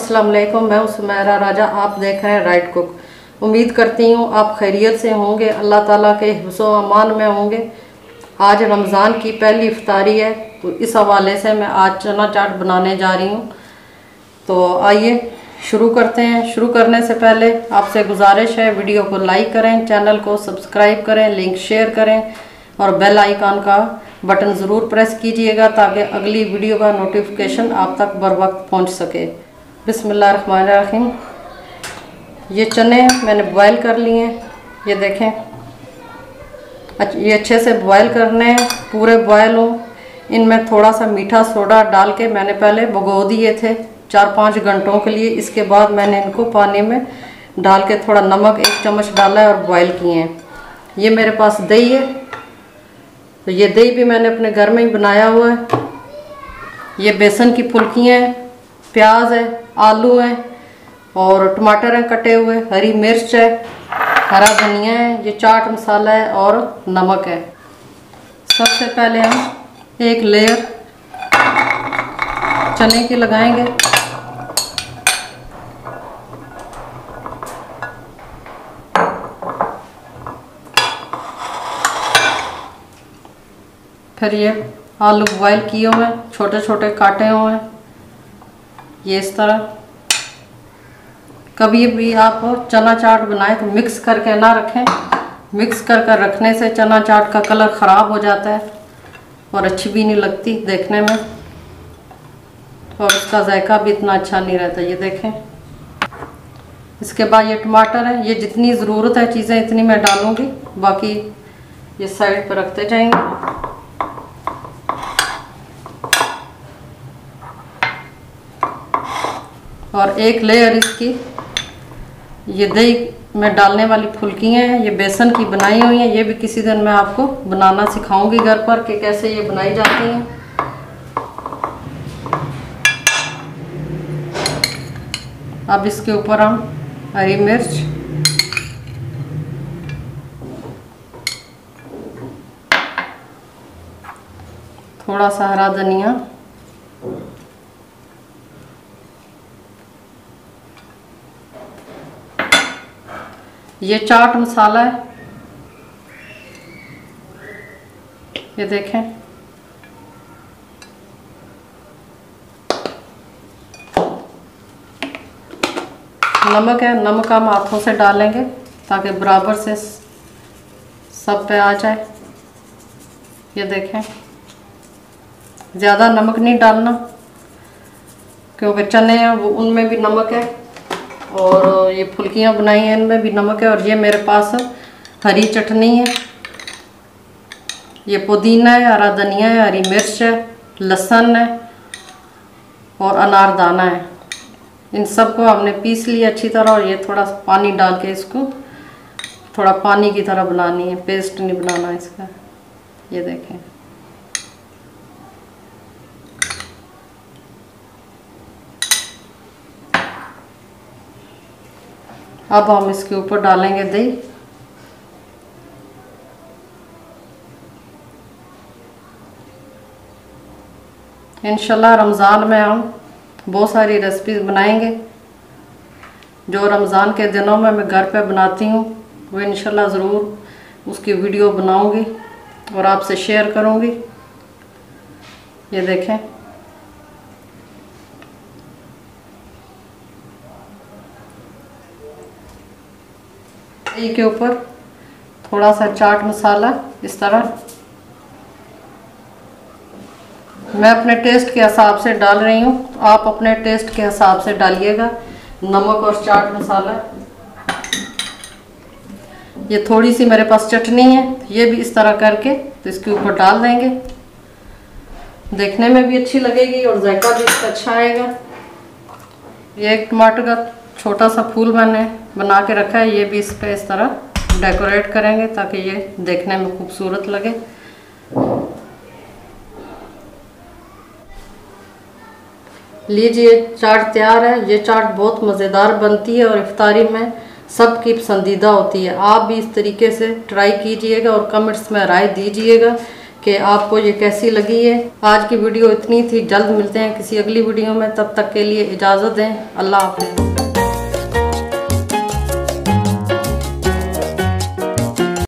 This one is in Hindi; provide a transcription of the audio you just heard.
अस्सलाम वालेकुम। मैं सुमेरा राजा, आप देख रहे हैं राइट कुक। उम्मीद करती हूँ आप खैरियत से होंगे, अल्लाह ताला के हिफ्ज़ व अमान में होंगे। आज रमज़ान की पहली इफ्तारी है, तो इस हवाले से मैं आज चना चाट बनाने जा रही हूँ। तो आइए शुरू करते हैं। शुरू करने से पहले आपसे गुजारिश है, वीडियो को लाइक करें, चैनल को सब्सक्राइब करें, लिंक शेयर करें और बेल आइकन का बटन ज़रूर प्रेस कीजिएगा ताकि अगली वीडियो का नोटिफिकेशन आप तक बर वक्त पहुँच सके। बिस्मिल्लाहिर्रहमानिर्रहीम। ये चने मैंने बॉयल कर लिए हैं, ये देखें। ये अच्छे से बॉयल करने हैं, पूरे बॉयल हों। इनमें थोड़ा सा मीठा सोडा डाल के मैंने पहले भिगो दिए थे 4-5 घंटों के लिए। इसके बाद मैंने इनको पानी में डाल के थोड़ा नमक 1 चम्मच डाला है और बॉयल किए हैं। ये मेरे पास दही है, तो ये दही भी मैंने अपने घर में ही बनाया हुआ है। ये बेसन की फुल्कियाँ हैं, प्याज है, आलू हैं और टमाटर हैं कटे हुए, हरी मिर्च है, हरा धनिया है, ये चाट मसाला है और नमक है। सबसे पहले हम एक लेयर चने की लगाएंगे। फिर ये आलू बॉयल किए हुए हैं, छोटे छोटे काटे हुए हैं, ये इस तरह। कभी भी आप चना चाट बनाएं तो मिक्स करके ना रखें। मिक्स कर रखने से चना चाट का कलर ख़राब हो जाता है और अच्छी भी नहीं लगती देखने में, और उसका जायका भी इतना अच्छा नहीं रहता। ये देखें। इसके बाद ये टमाटर है, ये जितनी ज़रूरत है चीज़ें इतनी मैं डालूँगी, बाकी ये साइड पर रखते जाएंगे। और एक लेयर इसकी ये दही में डालने वाली फुल्कियाँ हैं, ये बेसन की बनाई हुई हैं। ये भी किसी दिन मैं आपको बनाना सिखाऊंगी घर पर कि कैसे ये बनाई जाती हैं। अब इसके ऊपर हम हरी मिर्च, थोड़ा सा हरा धनिया, ये चाट मसाला है, ये देखें। नमक है, नमक हम हाथों से डालेंगे ताकि बराबर से सब पे आ जाए। ये देखें, ज़्यादा नमक नहीं डालना क्योंकि चने हैं वो उनमें भी नमक है और ये फुल्कियाँ बनाई हैं इनमें भी नमक है। और ये मेरे पास हरी चटनी है, ये पुदीना है, हरा धनिया है, हरी मिर्च है, लहसुन है और अनारदाना है। इन सब को हमने पीस लिया अच्छी तरह और ये थोड़ा पानी डाल के इसको थोड़ा पानी की तरह बनानी है, पेस्ट नहीं बनाना इसका। ये देखें। अब हम इसके ऊपर डालेंगे दही। इंशाल्लाह रमज़ान में हम बहुत सारी रेसिपीज़ बनाएंगे। जो रमज़ान के दिनों में मैं घर पे बनाती हूँ वो इंशाल्लाह ज़रूर उसकी वीडियो बनाऊंगी और आपसे शेयर करूँगी। ये देखें। के ऊपर थोड़ा सा चाट मसाला इस तरह मैं अपने टेस्ट के हिसाब से डाल रही हूँ, तो आप अपने टेस्ट के हिसाब से डालिएगा नमक और चाट मसाला। ये थोड़ी सी मेरे पास चटनी है, ये भी इस तरह करके तो इसके ऊपर डाल देंगे। देखने में भी अच्छी लगेगी और जायका भी इसका अच्छा आएगा। ये एक टमाटर का छोटा सा फूल मैंने बना के रखा है, ये भी इस पे इस तरह डेकोरेट करेंगे ताकि ये देखने में खूबसूरत लगे। लीजिए, चाट तैयार है। ये चाट बहुत मज़ेदार बनती है और इफ्तारी में सबकी पसंदीदा होती है। आप भी इस तरीके से ट्राई कीजिएगा और कमेंट्स में राय दीजिएगा कि आपको ये कैसी लगी है। आज की वीडियो इतनी थी, जल्द मिलते हैं किसी अगली वीडियो में, तब तक के लिए इजाज़त दें। अल्लाह हाफ़िज़।